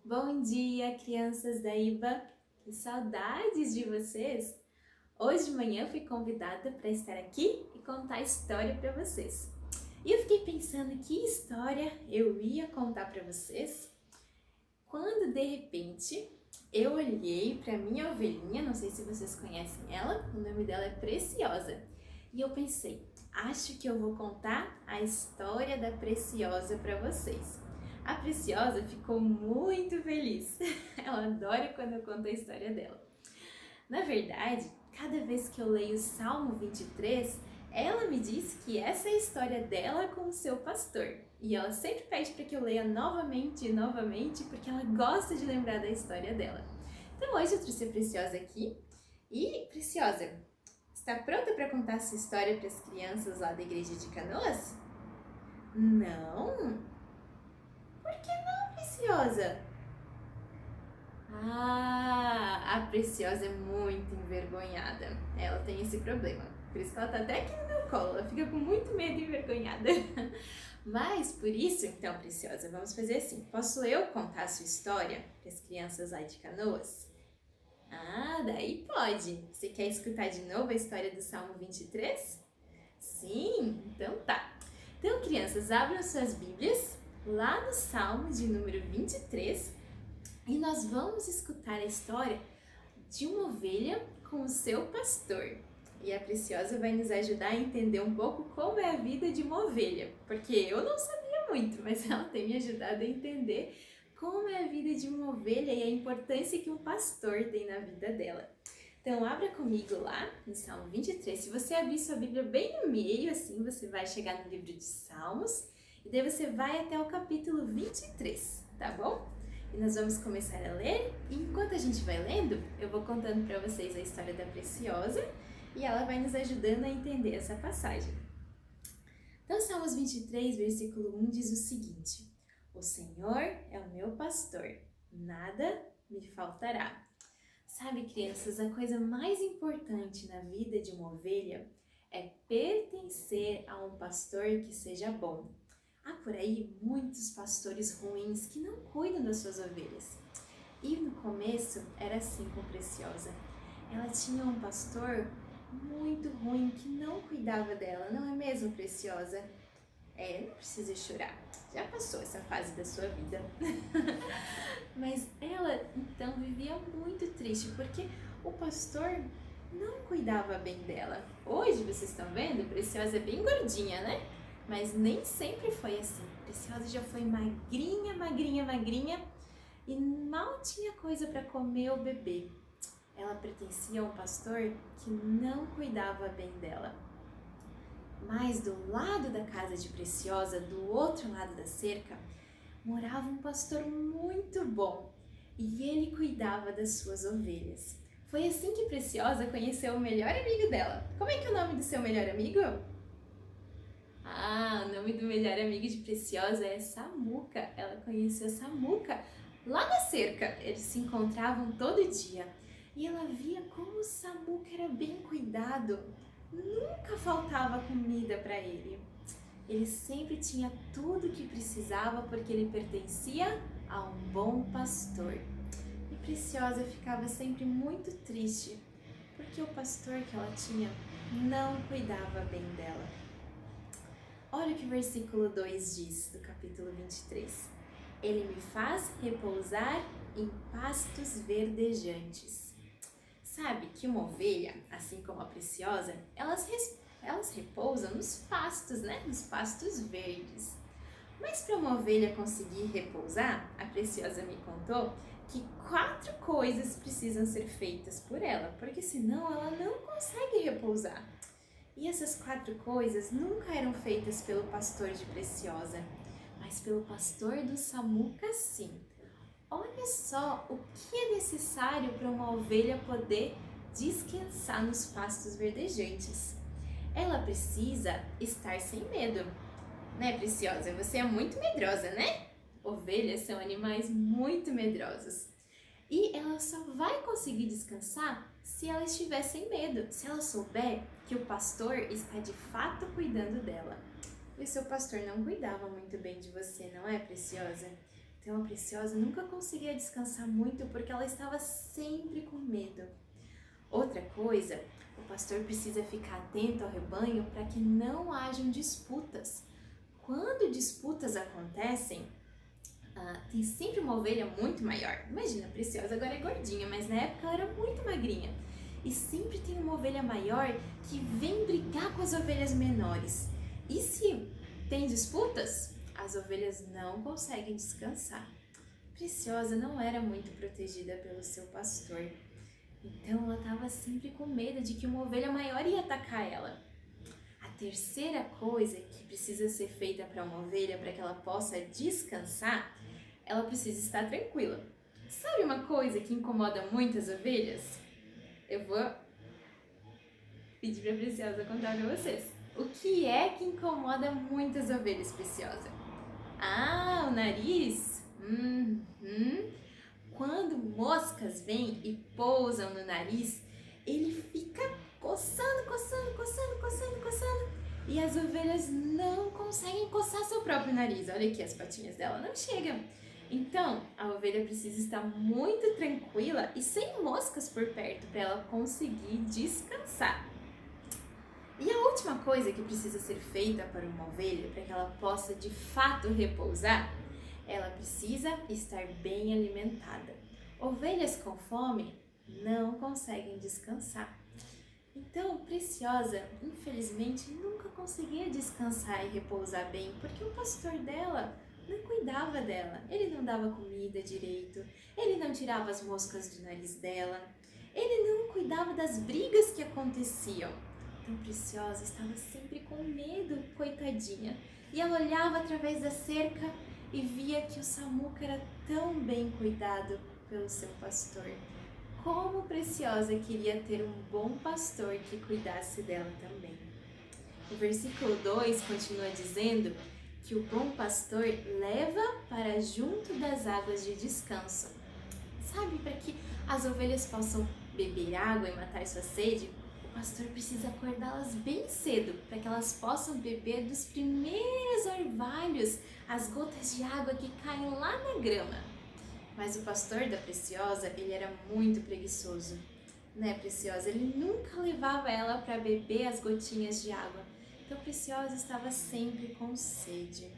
Bom dia, crianças da IBA! Que saudades de vocês! Hoje de manhã fui convidada para estar aqui e contar história para vocês. E eu fiquei pensando que história eu ia contar para vocês quando de repente eu olhei para minha ovelhinha, não sei se vocês conhecem ela, o nome dela é Preciosa. E eu pensei, acho que eu vou contar a história da Preciosa para vocês. A Preciosa ficou muito feliz. Ela adora quando eu conto a história dela. Na verdade, cada vez que eu leio o Salmo 23, ela me diz que essa é a história dela com o seu pastor. E ela sempre pede para que eu leia novamente e novamente, porque ela gosta de lembrar da história dela. Então hoje eu trouxe a Preciosa aqui. E, Preciosa, está pronta para contar sua história para as crianças lá da igreja de Canoas? Não? Por que não, Preciosa? A Preciosa é muito envergonhada. Ela tem esse problema. Por isso que ela tá até aqui no meu colo. Ela fica com muito medo e envergonhada. Mas por isso, então, Preciosa, vamos fazer assim. Posso eu contar a sua história para as crianças lá de Canoas? Ah, daí pode. Você quer escutar de novo a história do Salmo 23? Sim, então tá. Então, crianças, abram suas Bíblias lá no Salmo de número 23 e nós vamos escutar a história de uma ovelha com o seu pastor. E a Preciosa vai nos ajudar a entender um pouco como é a vida de uma ovelha, porque eu não sabia muito, mas ela tem me ajudado a entender como é a vida de uma ovelha e a importância que um pastor tem na vida dela. Então, abra comigo lá no Salmo 23. Se você abrir sua Bíblia bem no meio, assim, você vai chegar no livro de Salmos e daí você vai até o capítulo 23, tá bom? E nós vamos começar a ler, e enquanto a gente vai lendo, eu vou contando para vocês a história da Preciosa e ela vai nos ajudando a entender essa passagem. Então, Salmos 23, versículo 1 diz o seguinte: O Senhor é o meu pastor, nada me faltará. Sabe, crianças, a coisa mais importante na vida de uma ovelha é pertencer a um pastor que seja bom. Há por aí muitos pastores ruins que não cuidam das suas ovelhas. E no começo era assim com Preciosa. Ela tinha um pastor muito ruim que não cuidava dela, não é mesmo, Preciosa? Não precisa chorar, já passou essa fase da sua vida. Mas ela então vivia muito triste porque o pastor não cuidava bem dela. Hoje vocês estão vendo, Preciosa é bem gordinha, né? Mas nem sempre foi assim. Preciosa já foi magrinha, magrinha, magrinha e mal tinha coisa para comer ou beber. Ela pertencia a um pastor que não cuidava bem dela. Mas do lado da casa de Preciosa, do outro lado da cerca, morava um pastor muito bom e ele cuidava das suas ovelhas. Foi assim que Preciosa conheceu o melhor amigo dela. Como é que é o nome do seu melhor amigo? O nome do melhor amigo de Preciosa é Samuca. Ela conheceu Samuca lá na cerca. Eles se encontravam todo dia e ela via como o Samuca era bem cuidado. Nunca faltava comida para ele. Ele sempre tinha tudo o que precisava porque ele pertencia a um bom pastor. E Preciosa ficava sempre muito triste porque o pastor que ela tinha não cuidava bem dela. Olha o que o versículo 2 diz do capítulo 23. Ele me faz repousar em pastos verdejantes. Sabe que uma ovelha, assim como a Preciosa, elas repousam nos pastos, né? Nos pastos verdes. Mas para uma ovelha conseguir repousar, a Preciosa me contou que 4 coisas precisam ser feitas por ela, porque senão ela não consegue repousar. E essas 4 coisas nunca eram feitas pelo pastor de Preciosa, mas pelo pastor do Samuca, sim. Olha só o que é necessário para uma ovelha poder descansar nos pastos verdejantes. Ela precisa estar sem medo, né, Preciosa? Você é muito medrosa, né? Ovelhas são animais muito medrosos. E ela só vai conseguir descansar se ela estiver sem medo, se ela souber que o pastor está de fato cuidando dela. E o seu pastor não cuidava muito bem de você, não é, Preciosa? Então a Preciosa nunca conseguia descansar muito porque ela estava sempre com medo. Outra coisa, o pastor precisa ficar atento ao rebanho para que não hajam disputas. Quando disputas acontecem, tem sempre uma ovelha muito maior. Imagina, a Preciosa agora é gordinha, mas na época ela era muito magrinha. E sempre tem uma ovelha maior que vem brigar com as ovelhas menores. E se tem disputas, as ovelhas não conseguem descansar. Preciosa não era muito protegida pelo seu pastor. Então ela estava sempre com medo de que uma ovelha maior ia atacar ela. A terceira coisa que precisa ser feita para uma ovelha para que ela possa descansar, ela precisa estar tranquila. Sabe uma coisa que incomoda muitas ovelhas? Eu vou pedir para a Preciosa contar para vocês. O que é que incomoda muitas ovelhas, Preciosa? O nariz? Quando moscas vêm e pousam no nariz, ele fica coçando. E as ovelhas não conseguem coçar seu próprio nariz. Olha aqui, as patinhas dela não chegam. Então, a ovelha precisa estar muito tranquila e sem moscas por perto para ela conseguir descansar. E a última coisa que precisa ser feita para uma ovelha, para que ela possa de fato repousar, ela precisa estar bem alimentada. Ovelhas com fome não conseguem descansar. Então, Preciosa, infelizmente, nunca conseguia descansar e repousar bem, porque o pastor dela não cuidava dela. Ele não dava comida direito, ele não tirava as moscas do nariz dela, ele não cuidava das brigas que aconteciam. Então, Preciosa estava sempre com medo, coitadinha. E ela olhava através da cerca e via que o Samuca era tão bem cuidado pelo seu pastor. Como Preciosa queria ter um bom pastor que cuidasse dela também. O versículo 2 continua dizendo que o bom pastor leva para junto das águas de descanso. Sabe, para que as ovelhas possam beber água e matar sua sede, o pastor precisa acordá-las bem cedo, para que elas possam beber dos primeiros orvalhos, as gotas de água que caem lá na grama. Mas o pastor da Preciosa, ele era muito preguiçoso, né, Preciosa? Ele nunca levava ela para beber as gotinhas de água. Então, Preciosa estava sempre com sede.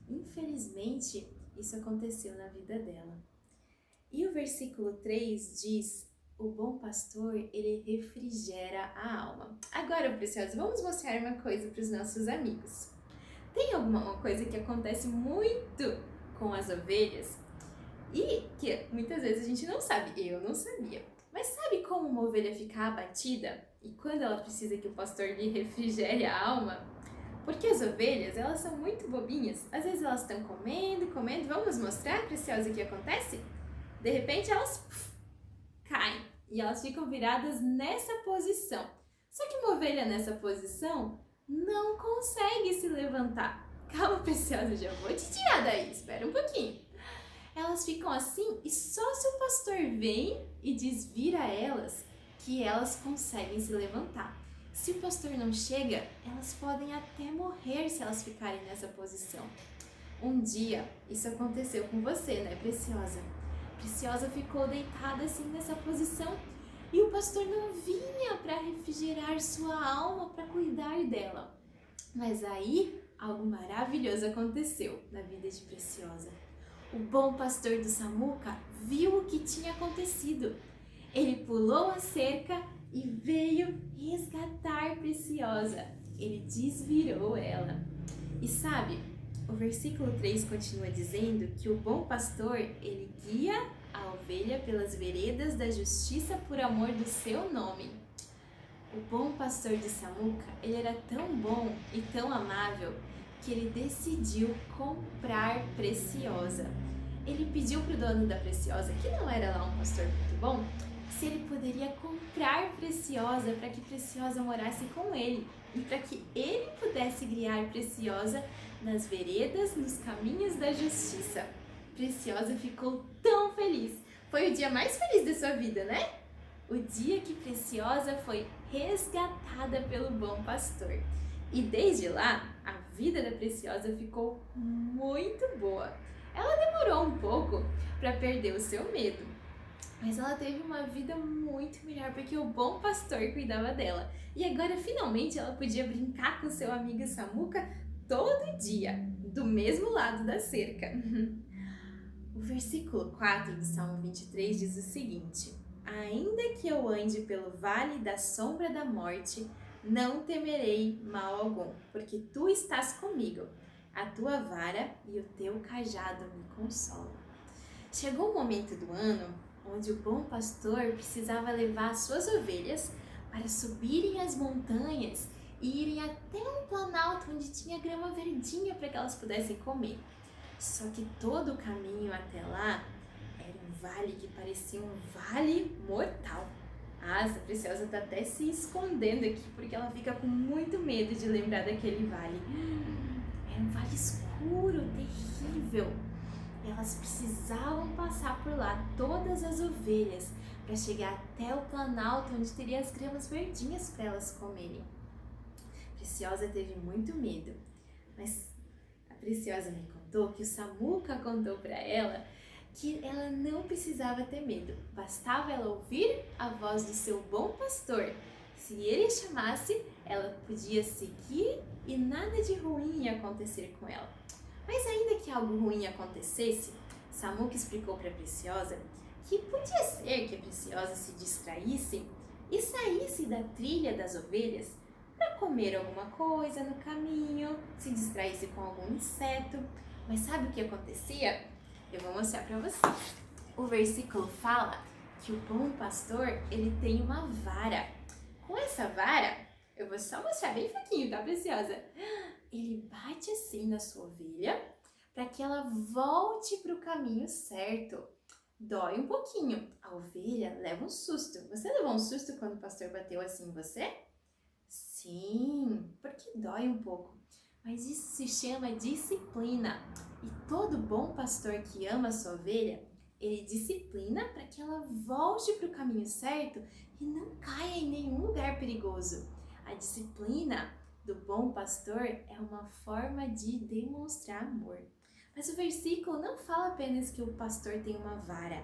Infelizmente, isso aconteceu na vida dela. E o versículo 3 diz: o bom pastor, ele refrigera a alma. Agora, Preciosa, vamos mostrar uma coisa para os nossos amigos. Tem alguma coisa que acontece muito com as ovelhas e que muitas vezes a gente não sabe, eu não sabia. Mas sabe como uma ovelha fica abatida e quando ela precisa que o pastor lhe refrigere a alma? Porque as ovelhas, elas são muito bobinhas. Às vezes elas estão comendo. Vamos mostrar, Preciosa, o que acontece? De repente elas caem e elas ficam viradas nessa posição. Só que uma ovelha nessa posição não consegue se levantar. Calma, Preciosa, já vou te tirar daí, espera um pouquinho. Elas ficam assim e só se o pastor vem e desvira elas que elas conseguem se levantar. Se o pastor não chega, elas podem até morrer se elas ficarem nessa posição. Um dia, isso aconteceu com você, né, Preciosa? Preciosa ficou deitada assim nessa posição e o pastor não vinha para refrigerar sua alma, para cuidar dela. Mas aí, algo maravilhoso aconteceu na vida de Preciosa. O bom pastor do Samuca viu o que tinha acontecido. Ele pulou a cerca e veio resgatar Preciosa. Ele desvirou ela. E sabe, o versículo 3 continua dizendo que o bom pastor, ele guia a ovelha pelas veredas da justiça por amor do seu nome. O bom pastor de Samuca, ele era tão bom e tão amável que ele decidiu comprar Preciosa. Ele pediu para o dono da Preciosa, que não era lá um pastor muito bom, se ele poderia comprar Preciosa para que Preciosa morasse com ele e para que ele pudesse guiar Preciosa nas veredas, nos caminhos da justiça. Preciosa ficou tão feliz. Foi o dia mais feliz da sua vida, né? O dia que Preciosa foi resgatada pelo bom pastor. E desde lá, a vida da Preciosa ficou muito boa. Ela demorou um pouco para perder o seu medo, mas ela teve uma vida muito melhor porque o bom pastor cuidava dela. E agora finalmente ela podia brincar com seu amigo Samuca todo dia, do mesmo lado da cerca. O versículo 4 do Salmo 23 diz o seguinte: Ainda que eu ande pelo vale da sombra da morte, não temerei mal algum, porque tu estás comigo. A tua vara e o teu cajado me consolam. Chegou um momento do ano onde o bom pastor precisava levar as suas ovelhas para subirem as montanhas e irem até um planalto onde tinha grama verdinha para que elas pudessem comer. Só que todo o caminho até lá era um vale que parecia um vale mortal. Ah, essa Preciosa tá até se escondendo aqui porque ela fica com muito medo de lembrar daquele vale. Era um vale escuro, terrível. Elas precisavam passar por lá, todas as ovelhas, para chegar até o planalto onde teria as gramas verdinhas para elas comerem. Preciosa teve muito medo, mas a Preciosa me contou que o Samuca contou para ela que ela não precisava ter medo, bastava ela ouvir a voz do seu bom pastor. Se ele a chamasse, ela podia seguir e nada de ruim ia acontecer com ela. Mas ainda que algo ruim acontecesse, Samuca explicou para a Preciosa que podia ser que a Preciosa se distraísse e saísse da trilha das ovelhas para comer alguma coisa no caminho, se distraísse com algum inseto. Mas sabe o que acontecia? Eu vou mostrar para vocês. O versículo fala que o bom pastor, ele tem uma vara. Com essa vara, eu vou só mostrar bem pouquinho, tá, Preciosa? Ele bate assim na sua ovelha para que ela volte para o caminho certo. Dói um pouquinho. A ovelha leva um susto. Você levou um susto quando o pastor bateu assim em você? Sim, porque dói um pouco. Mas isso se chama disciplina. E todo bom pastor que ama a sua ovelha, ele disciplina para que ela volte para o caminho certo e não caia em nenhum lugar perigoso. A disciplina do bom pastor é uma forma de demonstrar amor. Mas o versículo não fala apenas que o pastor tem uma vara.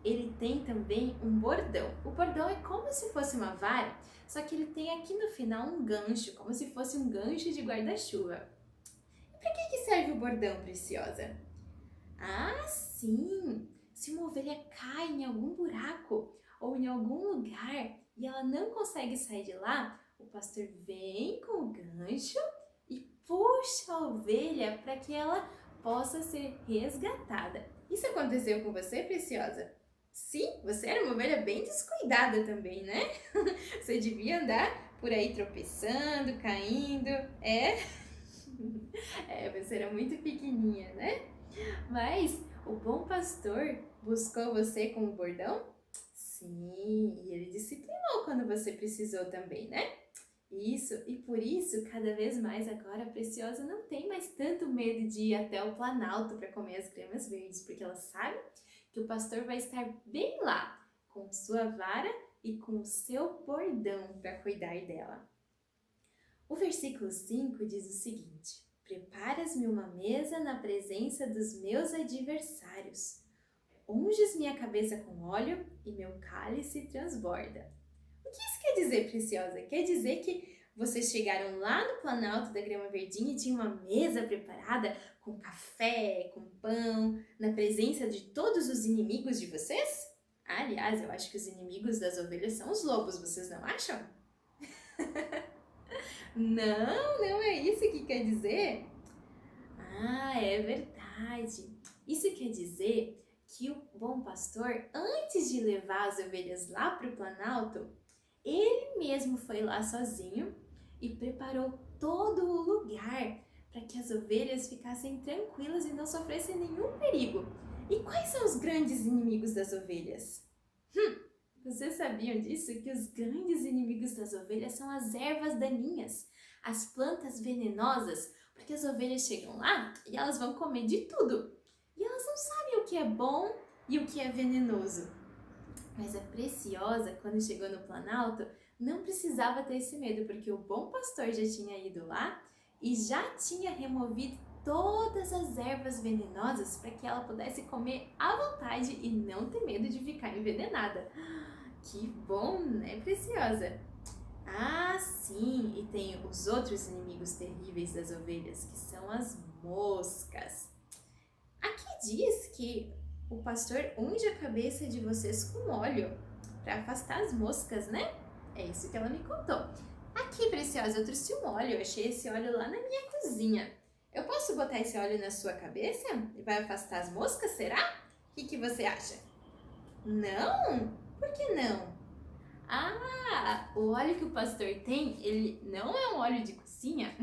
Ele tem também um bordão. O bordão é como se fosse uma vara, só que ele tem aqui no final um gancho, como se fosse um gancho de guarda-chuva. E para que serve o bordão, Preciosa? Ah, sim! Se uma ovelha cai em algum buraco ou em algum lugar e ela não consegue sair de lá, o pastor vem com o gancho e puxa a ovelha para que ela possa ser resgatada. Isso aconteceu com você, Preciosa? Sim, você era uma ovelha bem descuidada também, né? Você devia andar por aí tropeçando, caindo, você era muito pequenininha, né? Mas o bom pastor buscou você com o bordão? Sim, e ele disciplinou quando você precisou também, né? Isso, e por isso, cada vez mais agora a Preciosa não tem mais tanto medo de ir até o planalto para comer as gramas verdes, porque ela sabe que o pastor vai estar bem lá, com sua vara e com o seu bordão para cuidar dela. O versículo 5 diz o seguinte: Preparas-me uma mesa na presença dos meus adversários. Unges minha cabeça com óleo e meu cálice transborda. O que isso quer dizer, Preciosa? Quer dizer que vocês chegaram lá no Planalto da Grama Verdinha e tinha uma mesa preparada com café, com pão, na presença de todos os inimigos de vocês? Aliás, eu acho que os inimigos das ovelhas são os lobos, vocês não acham? Não é isso que quer dizer? Ah, é verdade. Isso quer dizer que o bom pastor, antes de levar as ovelhas lá para o Planalto, ele mesmo foi lá sozinho e preparou todo o lugar para que as ovelhas ficassem tranquilas e não sofressem nenhum perigo. E quais são os grandes inimigos das ovelhas? Vocês sabiam disso? Que os grandes inimigos das ovelhas são as ervas daninhas, as plantas venenosas, porque as ovelhas chegam lá e elas vão comer de tudo. E elas não sabem o que é bom e o que é venenoso. Mas a Preciosa, quando chegou no Planalto, não precisava ter esse medo, porque o bom pastor já tinha ido lá e já tinha removido todas as ervas venenosas para que ela pudesse comer à vontade e não ter medo de ficar envenenada. Que bom, né, Preciosa? Ah, sim, e tem os outros inimigos terríveis das ovelhas, que são as moscas. Aqui diz que o pastor unge a cabeça de vocês com óleo para afastar as moscas, né? É isso que ela me contou. Aqui, Preciosa, eu trouxe um óleo, eu achei esse óleo lá na minha cozinha. Eu posso botar esse óleo na sua cabeça? E vai afastar as moscas, será? O que você acha? Não? Por que não? Ah, o óleo que o pastor tem, ele não é um óleo de cozinha,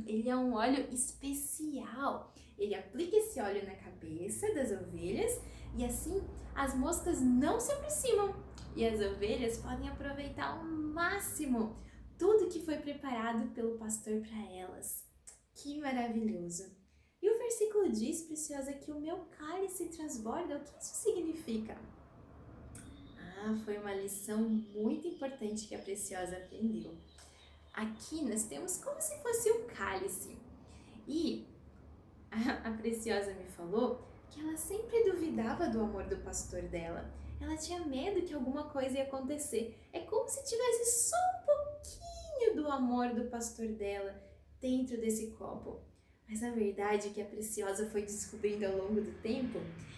ele é um óleo especial. Ele aplica esse óleo na cabeça das ovelhas e assim as moscas não se aproximam e as ovelhas podem aproveitar ao máximo tudo que foi preparado pelo pastor para elas. Que maravilhoso! E o versículo diz, Preciosa, que o meu cálice transborda. O que isso significa? Ah, foi uma lição muito importante que a Preciosa aprendeu. Aqui nós temos como se fosse um cálice. E a Preciosa me falou que ela sempre duvidava do amor do pastor dela. Ela tinha medo que alguma coisa ia acontecer. É como se tivesse só um pouquinho do amor do pastor dela dentro desse copo. Mas a verdade que a Preciosa foi descobrindo ao longo do tempo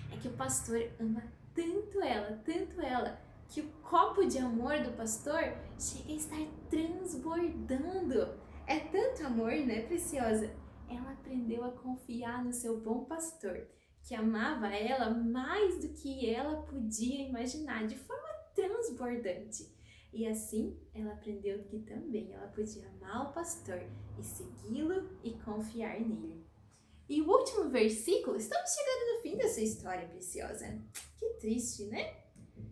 é que o pastor ama tanto ela, que o copo de amor do pastor chega a estar transbordando. É tanto amor, né, Preciosa? Ela aprendeu a confiar no seu bom pastor, que amava ela mais do que ela podia imaginar, de forma transbordante. E assim, ela aprendeu que também ela podia amar o pastor e segui-lo e confiar nele. E o último versículo, estamos chegando no fim dessa história, Preciosa. Que triste, né?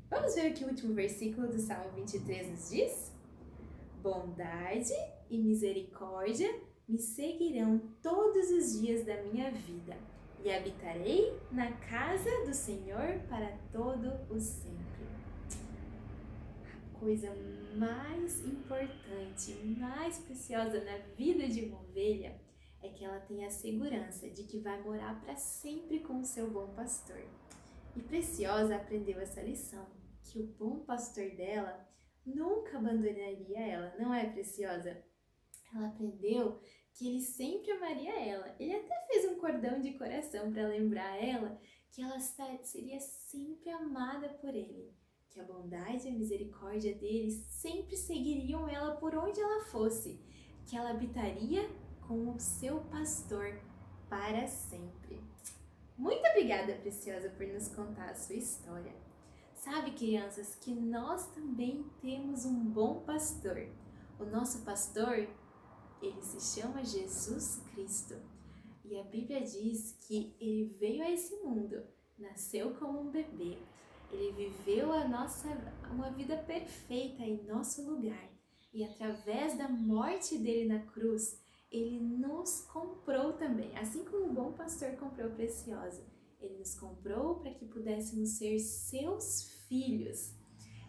Vamos ver o que o último versículo do Salmo 23 nos diz? Bondade e misericórdia me seguirão todos os dias da minha vida e habitarei na casa do Senhor para todo o sempre. A coisa mais importante, mais preciosa na vida de uma ovelha é que ela tenha a segurança de que vai morar para sempre com o seu bom pastor. E Preciosa aprendeu essa lição, que o bom pastor dela nunca abandonaria ela, não é, Preciosa? Ela aprendeu que ele sempre amaria ela. Ele até fez um cordão de coração para lembrar ela que ela seria sempre amada por ele, que a bondade e a misericórdia dele sempre seguiriam ela por onde ela fosse, que ela habitaria com o seu pastor para sempre. Muito obrigada, Preciosa, por nos contar a sua história. Sabe, crianças, que nós também temos um bom pastor. O nosso pastor, ele se chama Jesus Cristo. E a Bíblia diz que ele veio a esse mundo, nasceu como um bebê. Ele viveu uma vida perfeita em nosso lugar. E através da morte dele na cruz, ele nos comprou também, assim como o bom pastor comprou Preciosa. Ele nos comprou para que pudéssemos ser seus filhos.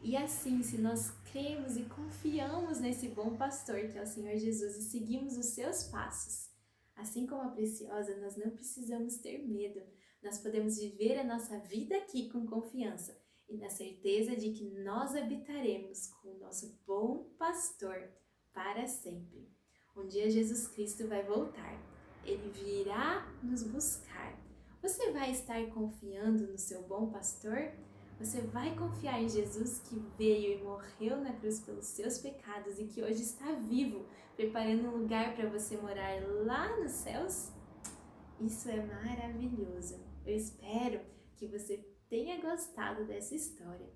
E assim, se nós cremos e confiamos nesse bom pastor, que é o Senhor Jesus, e seguimos os seus passos, assim como a Preciosa, nós não precisamos ter medo. Nós podemos viver a nossa vida aqui com confiança e na certeza de que nós habitaremos com o nosso bom pastor para sempre. Um dia Jesus Cristo vai voltar, ele virá nos buscar. Você vai estar confiando no seu bom pastor? Você vai confiar em Jesus que veio e morreu na cruz pelos seus pecados e que hoje está vivo, preparando um lugar para você morar lá nos céus? Isso é maravilhoso. Eu espero que você tenha gostado dessa história.